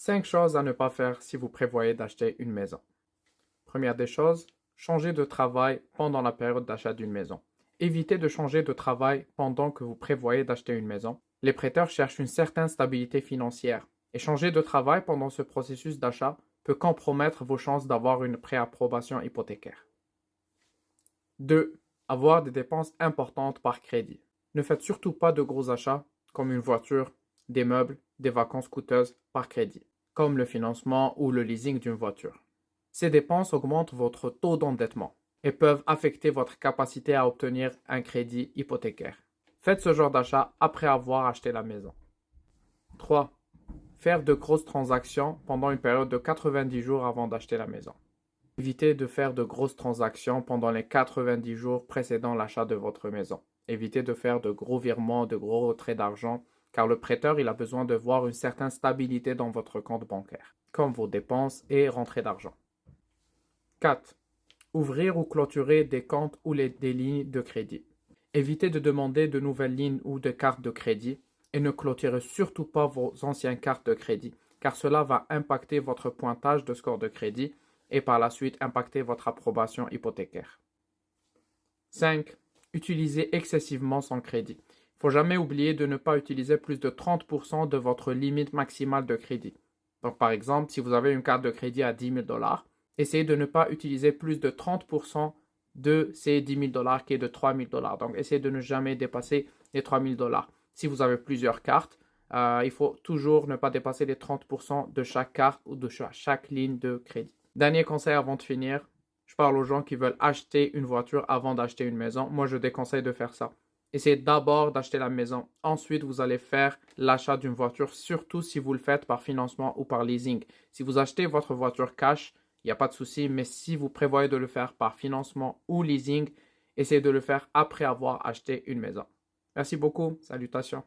5 choses à ne pas faire si vous prévoyez d'acheter une maison. Première des choses, changer de travail pendant la période d'achat d'une maison. Évitez de changer de travail pendant que vous prévoyez d'acheter une maison. Les prêteurs cherchent une certaine stabilité financière et changer de travail pendant ce processus d'achat peut compromettre vos chances d'avoir une préapprobation hypothécaire. 2. Avoir des dépenses importantes par crédit. Ne faites surtout pas de gros achats comme une voiture, des meubles, des vacances coûteuses par crédit, comme le financement ou le leasing d'une voiture. Ces dépenses augmentent votre taux d'endettement et peuvent affecter votre capacité à obtenir un crédit hypothécaire. Faites ce genre d'achat après avoir acheté la maison. 3. Faire de grosses transactions pendant une période de 90 jours avant d'acheter la maison. Évitez de faire de grosses transactions pendant les 90 jours précédant l'achat de votre maison. Évitez de faire de gros virements, de gros retraits d'argent, car le prêteur il a besoin de voir une certaine stabilité dans votre compte bancaire, comme vos dépenses et rentrées d'argent. 4. Ouvrir ou clôturer des comptes ou des lignes de crédit. Évitez de demander de nouvelles lignes ou de cartes de crédit et ne clôturez surtout pas vos anciennes cartes de crédit, car cela va impacter votre pointage de score de crédit et par la suite impacter votre approbation hypothécaire. 5. Utilisez excessivement son crédit. Il ne faut jamais oublier de ne pas utiliser plus de 30% de votre limite maximale de crédit. Donc par exemple, si vous avez une carte de crédit à 10 000 $, essayez de ne pas utiliser plus de 30% de ces 10 000 $ qui est de 3 000 $. Donc essayez de ne jamais dépasser les 3 000 $. Si vous avez plusieurs cartes, il faut toujours ne pas dépasser les 30% de chaque carte ou de chaque ligne de crédit. Dernier conseil avant de finir, je parle aux gens qui veulent acheter une voiture avant d'acheter une maison. Moi, je déconseille de faire ça. Essayez d'abord d'acheter la maison. Ensuite, vous allez faire l'achat d'une voiture, surtout si vous le faites par financement ou par leasing. Si vous achetez votre voiture cash, il n'y a pas de souci, mais si vous prévoyez de le faire par financement ou leasing, essayez de le faire après avoir acheté une maison. Merci beaucoup. Salutations.